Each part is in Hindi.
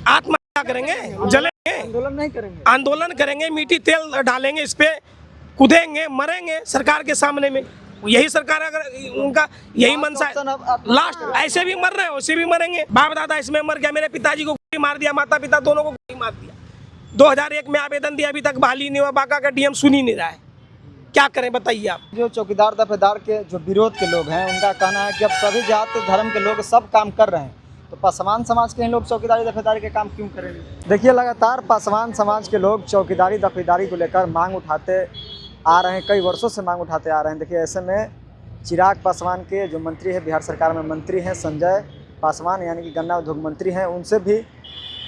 आत्महत्या करेंगे, जलेंगे, आंदोलन करेंगे, मिट्टी तेल डालेंगे, इस पे कूदेंगे, मरेंगे सरकार के सामने में। यही सरकार अगर उनका यही मनसा है, लास्ट ऐसे भी मर रहे हैं वैसे भी मरेंगे। बाप दादा इसमें मर गया, मेरे पिताजी को गोली मार दिया, माता पिता दोनों को गोली मार दिया। 2001 में आवेदन दिया, अभी तक बहाली नहीं हुआ, बांका का डीएम सुन ही नहीं रहा है। क्या करें बताइए आप। जो चौकीदार दफेदार के जो विरोध के लोग हैं, उनका कहना है कि अब सभी जात धर्म के लोग सब काम कर रहे हैं, तो पासवान समाज के लोग चौकीदारी दफेदारी के काम क्यों करेंगे? देखिए, लगातार पासवान समाज के लोग चौकीदारी दफेदारी को लेकर मांग उठाते आ रहे हैं, कई वर्षों से मांग उठाते आ रहे हैं। देखिए, ऐसे में चिराग पासवान के जो मंत्री है, बिहार सरकार में मंत्री हैं संजय पासवान, यानी कि गन्ना उद्योग मंत्री हैं, उनसे भी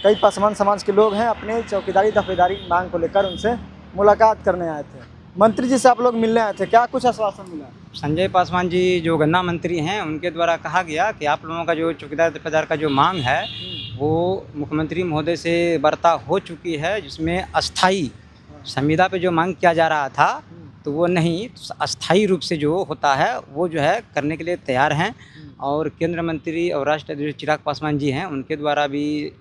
कई पासवान समाज के लोग हैं अपने चौकीदारी दफेदारी मांग को लेकर उनसे मुलाकात करने आए थे। मंत्री जी से आप लोग मिलने आए थे, क्या कुछ आश्वासन मिला? संजय पासवान जी जो गन्ना मंत्री हैं, उनके द्वारा कहा गया कि आप लोगों का जो चौकीदार दफेदार का जो मांग है वो मुख्यमंत्री महोदय से वार्ता हो चुकी है, जिसमें अस्थाई संविदा पे जो मांग किया जा रहा था तो वो नहीं, अस्थाई रूप से जो होता है वो जो है करने के लिए तैयार हैं। और केंद्र मंत्री और राष्ट्र अध्यक्ष चिराग पासवान जी हैं, उनके द्वारा भी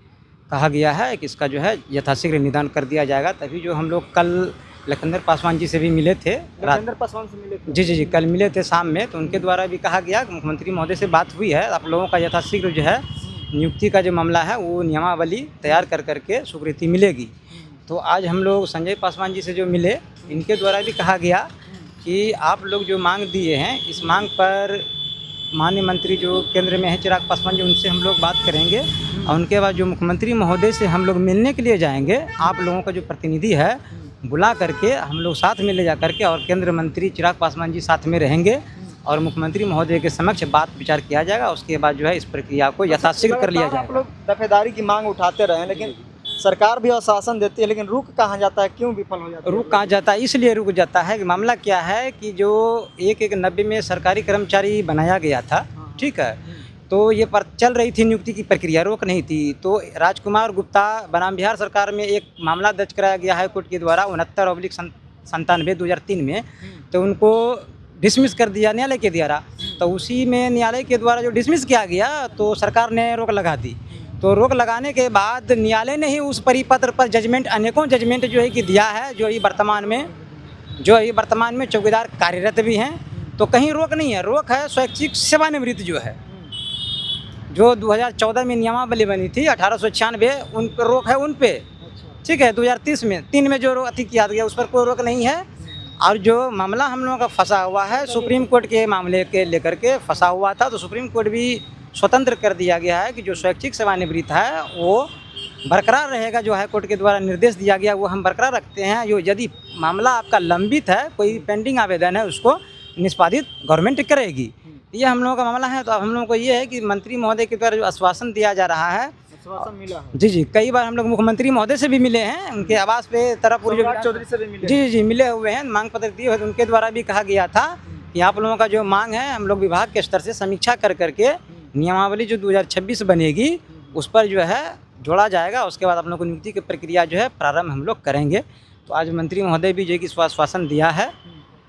कहा गया है कि इसका जो है यथाशीघ्र निदान कर दिया जाएगा। तभी जो हम लोग कल लखनदर पासवान जी से भी मिले थे, लखनदर पासवान से मिले थे? जी, कल मिले थे शाम में, तो उनके द्वारा भी कहा गया कि मुख्यमंत्री महोदय से बात हुई है, आप लोगों का यथाशीघ्र जो है नियुक्ति का जो मामला है वो नियमावली तैयार कर करके स्वीकृति मिलेगी। तो आज हम लोग संजय पासवान जी से जो मिले, इनके द्वारा भी कहा गया कि आप लोग जो मांग दिए हैं, इस मांग पर माननीय मंत्री जो केंद्र में है चिराग पासवान जी, उनसे हम लोग बात करेंगे और उनके बाद जो मुख्यमंत्री महोदय से हम लोग मिलने के लिए जाएंगे, आप लोगों का जो प्रतिनिधि है बुला करके हम लोग साथ में ले जा करके, और केंद्र मंत्री चिराग पासवान जी साथ में रहेंगे और मुख्यमंत्री महोदय के समक्ष बात विचार किया जाएगा। उसके बाद जो है इस प्रक्रिया को यथाशीघ्र कर लिया जाएगा। आप लोग दफेदारी की मांग उठाते रहे, लेकिन सरकार भी आश्वासन देती है, लेकिन रुक कहाँ जाता है, क्यों विफल हो जाता है? रुक कहाँ जाता है, इसलिए रुक जाता है कि मामला क्या है कि जो 1/1/90 में सरकारी कर्मचारी बनाया गया था, ठीक है, तो ये पर चल रही थी नियुक्ति की प्रक्रिया, रोक नहीं थी। तो राजकुमार गुप्ता बनाम बिहार सरकार में एक मामला दर्ज कराया गया है कोर्ट के द्वारा 69/97/2003 में, तो उनको डिसमिस कर दिया न्यायालय के द्वारा। तो उसी में न्यायालय के द्वारा जो डिसमिस किया गया तो सरकार ने रोक लगा दी। तो रोक लगाने के बाद न्यायालय ने ही उस परिपत्र पर जजमेंट, अनेकों जजमेंट जो है कि दिया है, जो ये वर्तमान में चौकीदार कार्यरत भी हैं। तो कहीं रोक नहीं है, रोक है स्वैच्छिक सेवानिवृत्त जो है, जो 2014 में नियमावली बनी थी 1896, उन पर रोक है, उन पे, ठीक है। 2030 में 3 में जो अति किया गया उस पर कोई रोक नहीं है। और जो मामला हम लोगों का फंसा हुआ है, सुप्रीम कोर्ट के मामले के लेकर के फंसा हुआ था, तो सुप्रीम कोर्ट भी स्वतंत्र कर दिया गया है कि जो स्वैच्छिक सेवानिवृत्त है वो बरकरार रहेगा। जो हाईकोर्ट के द्वारा निर्देश दिया गया वो हम बरकरार रखते हैं। जो यदि मामला आपका लंबित है, कोई पेंडिंग आवेदन है, उसको निष्पादित गवर्नमेंट करेगी। ये हम लोगों का मामला है। तो अब हम लोगों को ये है कि मंत्री महोदय के द्वारा जो आश्वासन दिया जा रहा है, आश्वासन मिला है? जी, कई बार हम लोग मुख्यमंत्री महोदय से भी मिले हैं, उनके आवास पे तरफपुर चौधरी से भी मिले? जी मिले हुए हैं, मांग पत्र दिए हुए। तो उनके द्वारा भी कहा गया था कि आप लोगों का जो मांग है हम लोग विभाग के स्तर से समीक्षा कर करके नियमावली जो 2026 बनेगी उस पर जो है जोड़ा जाएगा। उसके बाद आप लोगों को नियुक्ति की प्रक्रिया जो है प्रारंभ हम लोग करेंगे। तो आज मंत्री महोदय भी जो कि आश्वासन दिया है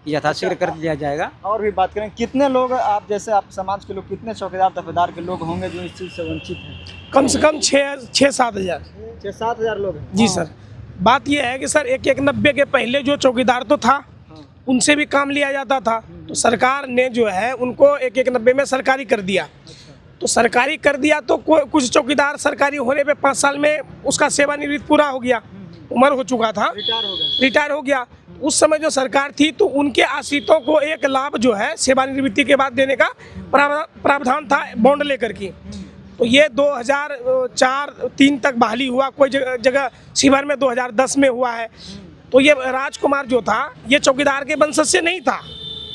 कि यथाशीघ्र कर दिया जाएगा। और भी बात करें, कितने लोग आप जैसे आप समाज के लोग, कितने चौकीदार दफेदार के लोग होंगे जो इस चीज़ से वंचित हैं? कम से कम 6-7 हज़ार। 6-7 हज़ार लोग हैं? जी सर। बात यह है कि सर 1/1/90 के पहले जो चौकीदार तो था, उनसे भी काम लिया जाता था, तो सरकार ने जो है उनको 1/1/90 में सरकारी कर दिया। तो सरकारी कर दिया तो कुछ चौकीदार सरकारी होने पे 5 साल में उसका सेवानिवृत्त पूरा हो गया, उम्र हो चुका था, रिटायर हो गया। उस समय जो सरकार थी तो उनके आश्रितों को एक लाभ जो है सेवानिवृत्ति के बाद देने का प्रावधान था, बॉन्ड लेकर की। तो ये 2004-03 तक बहाली हुआ, कोई जगह शिवर में 2010 में हुआ है। तो ये राजकुमार जो था ये चौकीदार के वंशज से नहीं था,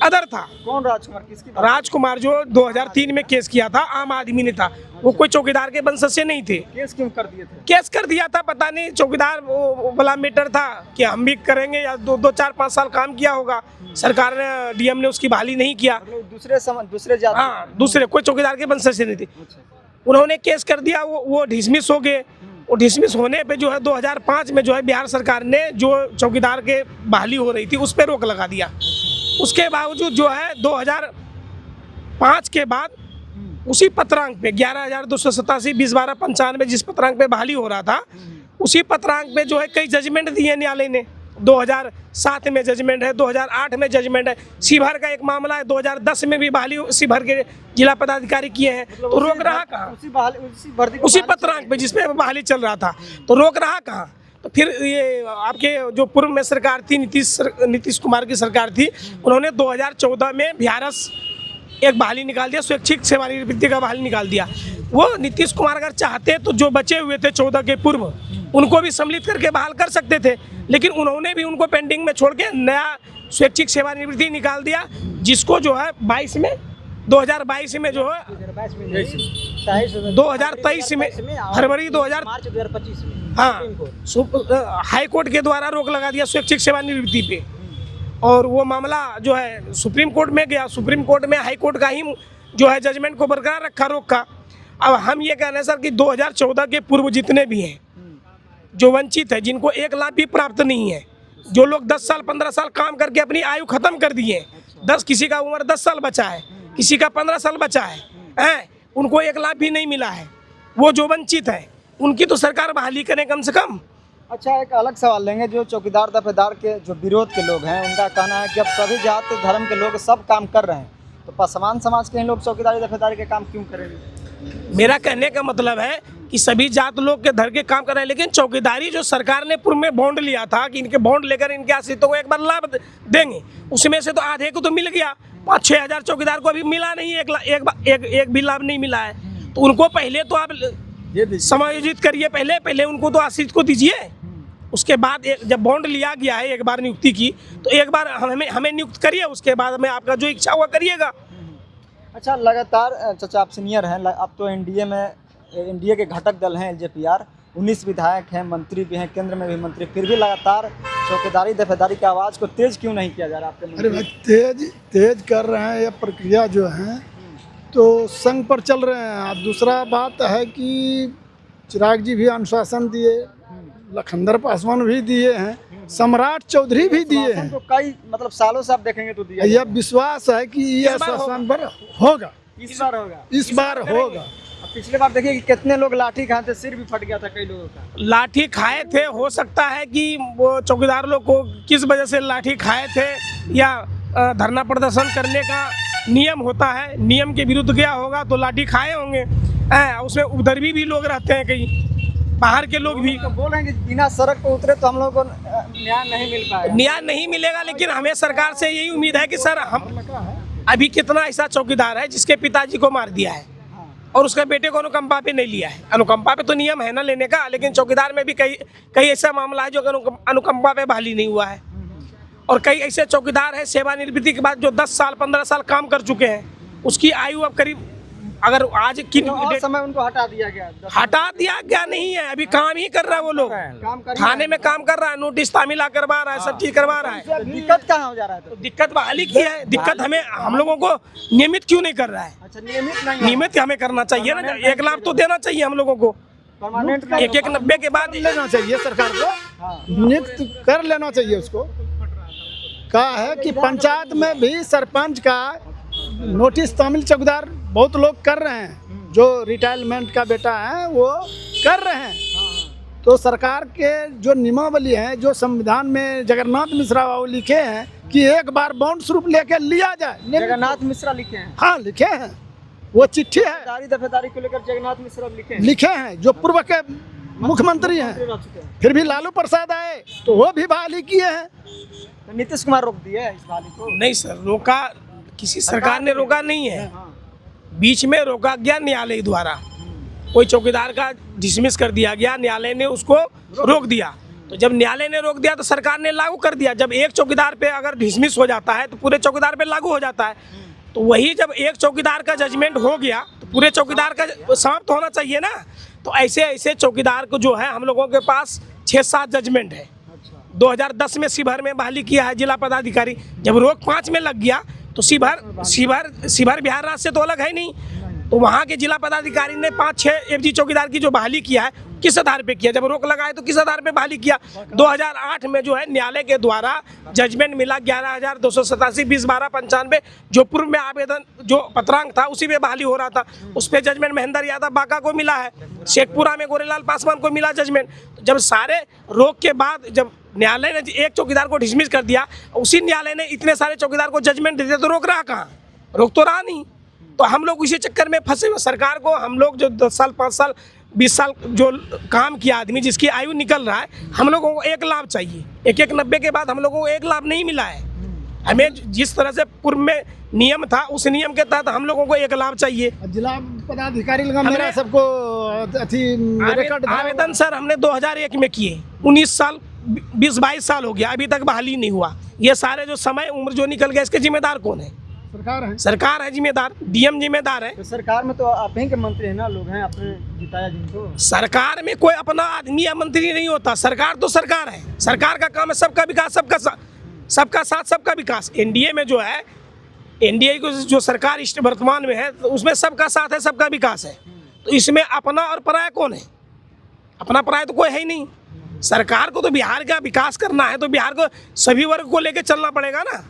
अदर था। कौन राजकुमार? किसकी? राजकुमार जो 2003 में केस किया था, आम आदमी ने था, वो कोई चौकीदार के वंशज से नहीं थे। केस क्यों कर दिए थे? केस कर दिया था, पता नहीं चौकीदार वाला मैटर था कि हम भी करेंगे, या 2-4-5 साल काम किया होगा, सरकार ने, डीएम ने उसकी बहाली नहीं किया। दूसरे जाति? हाँ, दूसरे, कोई चौकीदार के वंशज से नहीं थे। उन्होंने केस कर दिया, वो डिसमिस हो गए। वो डिसमिस होने पे जो है 2005 में जो है बिहार सरकार ने जो चौकीदार के बहाली हो रही थी उस पर रोक लगा दिया। उसके बावजूद जो है 2005 के बाद उसी पत्रांक पे 11,287 20/12/95 जिस पत्रांक पे बहाली हो रहा था, उसी पत्रांक पे जो है कई जजमेंट दिए न्यायालय ने। 2007 में जजमेंट है, 2008 में जजमेंट है, शिवहर का एक मामला है, 2010 में भी बहाली शिवहर के जिला पदाधिकारी किए हैं। तो रोक रहा कहाँ? उसी पत्रांक पे जिसपे बहाली चल रहा था, तो रोक रहा कहाँ? तो फिर ये आपके जो पूर्व में सरकार थी, नीतीश कुमार की सरकार थी, उन्होंने 2014 में बिहारस एक बहाली निकाल दिया, स्वैच्छिक सेवानिवृत्ति का बहाली निकाल दिया। वो नीतीश कुमार अगर चाहते तो जो बचे हुए थे 14 के पूर्व, उनको भी सम्मिलित करके बहाल कर सकते थे, लेकिन उन्होंने भी उनको पेंडिंग में छोड़ के नया स्वैच्छिक सेवानिवृत्ति निकाल दिया, जिसको जो है 2022 में जो है 2023 में फरवरी 2025 में हाँ हाई कोर्ट के द्वारा रोक लगा दिया स्वैच्छिक सेवानिवृत्ति पे। और वो मामला जो है सुप्रीम कोर्ट में गया, सुप्रीम कोर्ट में हाई कोर्ट का ही जो है जजमेंट को बरकरार रखा रोक का। अब हम ये कह रहे हैं सर कि 2014 के पूर्व जितने भी हैं जो वंचित है, जिनको 1 लाख भी प्राप्त नहीं है, जो लोग 10 साल 15 साल काम करके अपनी आयु खत्म कर दिए, 10 किसी का उम्र 10 साल बचा है, किसी का 15 साल बचा है, उनको 1 लाख भी नहीं मिला है, वो जो वंचित है उनकी तो सरकार बहाली करे कम से कम। अच्छा, एक अलग सवाल लेंगे। जो चौकीदार दफेदार के जो विरोध के लोग हैं, उनका कहना है कि अब सभी जात धर्म के लोग सब काम कर रहे हैं, तो पासवान समाज के लोग चौकीदारी दफेदारी के काम क्यों करेंगे? मेरा कहने का मतलब है कि सभी जात लोग के धर के काम कर रहे हैं, लेकिन चौकीदारी जो सरकार ने पूर्व में बॉन्ड लिया था कि इनके बॉन्ड लेकर इनके आश्रितों को एक बार लाभ देंगे, उसमें से तो आधे को तो मिल गया। 5-6 हज़ार चौकीदार को अभी मिला नहीं, एक भी लाभ नहीं मिला है। तो उनको पहले तो आप समायोजित करिए, पहले उनको तो आश्रित को दीजिए। उसके बाद जब बॉन्ड लिया गया है एक बार नियुक्ति की, तो एक बार हमें नियुक्त करिए, उसके बाद में आपका जो इच्छा हुआ करिएगा। अच्छा, लगातार चाचा आप सीनियर हैं, अब तो एनडीए के घटक दल हैं LJPR, 19 विधायक हैं, मंत्री भी हैं, केंद्र में भी मंत्री, फिर भी लगातार चौकीदारी दफेदारी की आवाज़ को तेज क्यों नहीं किया जा रहा आपके? अरे भाई, तेज कर रहे हैं, यह प्रक्रिया जो है तो संग पर चल रहे हैं। और दूसरा बात है कि चिराग जी भी अनुशासन दिए, लखनदर पासवान भी दिए हैं, सम्राट चौधरी भी दिए हैं। तो कई मतलब सालों से आप देखेंगे तो दिया। यह विश्वास है कि यह शासन पर होगा, इस बार होगा। पिछले बार देखिए कि कितने लोग लाठी खाए थे, सिर भी फट गया था कई लोगों का। लाठी खाए थे, हो सकता है कि वो चौकीदार लोग को किस वजह से लाठी खाए थे, या धरना प्रदर्शन करने का नियम होता है, नियम के विरुद्ध गया होगा तो लाठी खाए होंगे। उसमें उपद्रवी भी लोग रहते हैं, कई बाहर के लोग भी। तो बोल रहे हैं कि बिना सड़क पर उतरे तो हम लोगों को न्याय नहीं मिल पाएगा। न्याय नहीं मिलेगा, लेकिन हमें सरकार से यही उम्मीद है कि सर हम अभी कितना ऐसा चौकीदार है जिसके पिताजी को मार दिया है और उसका बेटे को अनुकंपा पे नहीं लिया है। अनुकंपा पे तो नियम है ना लेने का, लेकिन चौकीदार में भी कई ऐसा मामला है जो अनुकंपा पे बहाली नहीं हुआ है। और कई ऐसे चौकीदार हैं सेवानिवृत्ति के बाद जो 10 साल 15 साल काम कर चुके हैं, उसकी आयु अब करीब अगर आज की समय उनको हटा दिया गया नहीं है, अभी काम ही कर रहा है वो लोग, थाने में काम कर रहा है, नोटिस तामीला करवा रहा है, सब चीज करवा रहा है। दिक्कत कहाँ हो जा रहा है? तो दिक्कत बहाली की है, दिक्कत हम लोगों को नियमित क्यों नहीं कर रहा है? अच्छा, नियमित नहीं, नियमित हमें करना चाहिए ना, 1 लाख तो देना चाहिए हम लोगों को, 1-1-90 के बाद लेना चाहिए सरकार को, नियुक्त कर लेना चाहिए उसको। कहा है कि पंचायत में भी सरपंच का नोटिस तामिल चौकीदार बहुत लोग कर रहे हैं, जो रिटायरमेंट का बेटा है वो कर रहे हैं। तो सरकार के जो नियमावली है, जो संविधान में जगन्नाथ मिश्रा बाबू लिखे हैं कि एक बार बॉन्ड स्वरूप लेके लिया जाए। जगन्नाथ मिश्रा लिखे हैं? हाँ, लिखे हैं, वो चिट्ठी है दफेदारी को लेकर जगन्नाथ मिश्रा लिखे हैं, जो पूर्व के मुख्यमंत्री हैं। फिर भी लालू प्रसाद आए तो वो भी बहाली किए हैं। तो नीतीश कुमार रोक दिए इस बहाली को? नहीं सर, रोका किसी सरकार ने रोका नहीं है, बीच में रोका गया न्यायालय द्वारा, कोई चौकीदार का डिसमिस कर दिया गया, न्यायालय ने उसको रोक दिया। तो जब न्यायालय ने रोक दिया तो सरकार ने लागू कर दिया। जब एक चौकीदार पे अगर डिसमिस हो जाता है तो पूरे चौकीदार पे लागू हो जाता है। तो वही जब एक चौकीदार का जजमेंट हो गया तो पूरे चौकीदार का समाप्त होना चाहिए ना। तो ऐसे चौकीदार को जो है हम लोगों के पास 6-7 जजमेंट है। 2010 में शिवहर में बहाली किया है जिला पदाधिकारी, जब रोक 5 में लग गया तो शिवहर बिहार राज्य से तो अलग है नहीं, तो वहाँ के जिला पदाधिकारी ने 5-6 FG चौकीदार की जो बहाली किया है, किस आधार पे किया? जब रोक लगाए तो किस आधार पे बहाली किया? 2008 में जो है न्यायालय के द्वारा जजमेंट मिला 11,287 20/12/95, जो पूर्व में आवेदन जो पत्रांक था उसी पे बहाली हो रहा था। उस पे जजमेंट महेंद्र यादव बांका को मिला है, शेखपुरा में गोरेलाल पासवान को मिला जजमेंट। जब सारे रोक के बाद जब न्यायालय ने एक चौकीदार को डिसमिस कर दिया, उसी न्यायालय ने इतने सारे चौकीदार को जजमेंट दे दिया, तो रोक रहा कहाँ? रोक तो रहा नहीं। तो हम लोग इसी चक्कर में फंसे हुए। सरकार को हम लोग जो 10 साल 5 साल 20 साल जो काम किया आदमी, जिसकी आयु निकल रहा है, हम लोगों को एक लाभ चाहिए। 1/1/90 के बाद हम लोगों को एक लाभ नहीं मिला है। हमें जिस तरह से पूर्व में नियम था उस नियम के तहत हम लोगों को एक लाभ चाहिए। जिला पदाधिकारी लगा मेरा सबको रिकॉर्ड आवेदन सर हमने 2001 में किए, 19 साल 20-22 साल हो गया, अभी तक बहाली नहीं हुआ। ये सारे जो समय उम्र जो निकल गया, इसके जिम्मेदार कौन है? सरकार है जिम्मेदार, डीएम जिम्मेदार है। तो सरकार में तो आप ही के मंत्री हैं ना, लोग हैं आपने जिताया जिनको। सरकार में कोई अपना आदमी या मंत्री नहीं होता। सरकार तो सरकार है, सरकार का काम है सबका विकास, सबका साथ सबका विकास। एनडीए में जो है, एनडीए की जो सरकार इस वर्तमान में है, तो उसमें सबका साथ है, सबका विकास है। तो इसमें अपना और पराया कौन है? अपना पराया तो कोई है ही नहीं। सरकार को तो बिहार का विकास करना है, तो बिहार को सभी वर्ग को लेकर चलना पड़ेगा ना।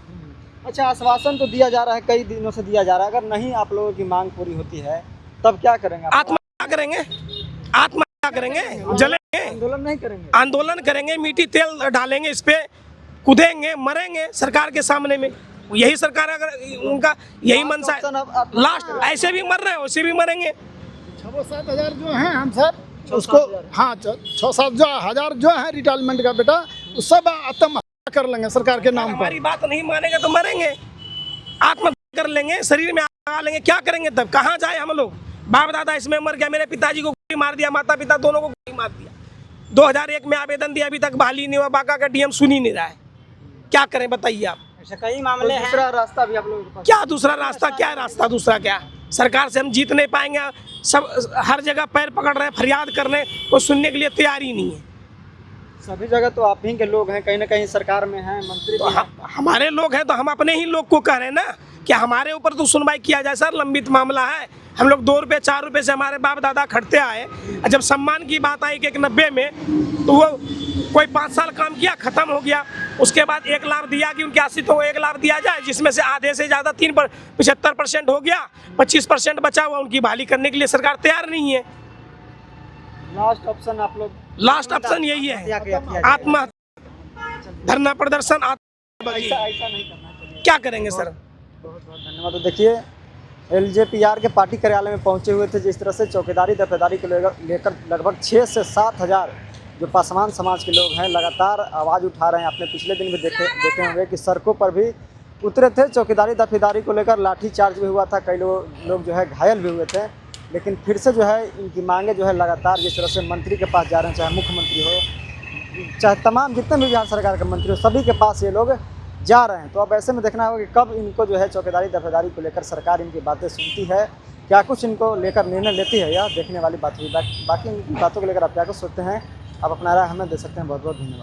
अच्छा, आश्वासन तो दिया जा रहा है, कई दिनों से दिया जा रहा है। अगर नहीं आप लोगों की मांग पूरी होती है तब क्या करेंगे? आत्महत्या करेंगे, आत्महत्या करेंगे, जलेंगे, आंदोलन नहीं करेंगे? आंदोलन करेंगे, मिट्टी तेल डालेंगे, इस पे कूदेंगे, मरेंगे सरकार के सामने में। यही सरकार, अगर उनका यही मंशा है, लास्ट ऐसे भी मर रहे हैं वैसे भी मरेंगे। 6-7 हज़ार जो हैं हम सर उसको, हाँ 6-7 हज़ार जो है रिटायरमेंट का बेटा, उस सब आत्महत्या कर लेंगे सरकार के नाम पर। हमारी बात नहीं मानेंगे तो मरेंगे, आत्महत्या कर लेंगे, शरीर में आग लगा लेंगे। क्या करेंगे तब? कहाँ जाए हम लोग? बाप दादा इसमें मर गया, मेरे पिताजी को गोली मार दिया, माता पिता दोनों को गोली मार दिया। 2001 में आवेदन दिया, अभी तक बहाली नहीं हुआ, बांका का डीएम सुन ही नहीं रहा है। क्या करें बताइए आप? ऐसे कई मामले हैं। दूसरा रास्ता भी आप लोगों के पास? क्या दूसरा रास्ता? क्या रास्ता दूसरा? क्या सरकार से हम जीत नहीं पाएंगे? सब हर जगह पैर पकड़ रहे हैं, फरियाद कर रहे हैं, कोई सुनने के लिए तैयार ही नहीं है। सभी जगह तो आप ही के लोग हैं, कहीं ना कहीं सरकार में हैं, मंत्री तो हमारे लोग हैं, तो हम अपने ही लोग को कह रहे हैं ना कि हमारे ऊपर तो सुनवाई किया जाए। सर लंबित मामला है, हम लोग 2 रुपये 4 रुपये से हमारे बाप दादा खटते आए। जब सम्मान की बात आई 1/1/90 में, तो वो कोई 5 साल काम किया, खत्म हो गया। उसके बाद 1 लाख दिया कि उनके 80, तो 1 लाख दिया जाए, जिसमें से आधे से ज़्यादा 75% हो गया, 25% बचा हुआ, उनकी बहाली करने के लिए सरकार तैयार नहीं है। लास्ट ऑप्शन आप लोग, लास्ट ऑप्शन यही है, आत्महत्या, धरना प्रदर्शन, ऐसा नहीं करना चाहिए। क्या करेंगे सर? बहुत बहुत धन्यवाद। तो देखिए, एलजेपीआर के पार्टी कार्यालय में पहुंचे हुए थे। जिस तरह से चौकीदारी दफेदारी को लेकर लगभग 6 से 7 हज़ार जो पासवान समाज के लोग हैं लगातार आवाज़ उठा रहे हैं। आपने पिछले दिन भी देखे होंगे कि सड़कों पर भी उतरे थे, चौकीदारी दफेदारी को लेकर लाठीचार्ज भी हुआ था, कई लोग जो है घायल भी हुए थे। लेकिन फिर से जो है इनकी मांगे जो है लगातार, जिस तरह से मंत्री के पास जा रहे हैं, चाहे मुख्यमंत्री हो, चाहे तमाम जितने भी बिहार सरकार के मंत्री हो, सभी के पास ये लोग जा रहे हैं। तो अब ऐसे में देखना होगा कि कब इनको जो है चौकीदारी दफेदारी को लेकर सरकार इनकी बातें सुनती है, क्या कुछ इनको लेकर निर्णय लेती है, यह देखने वाली बात हुई। बाकी इन बातों को लेकर आप क्या कुछ सोचते हैं, आप अपना राय हमें दे सकते हैं। बहुत बहुत धन्यवाद।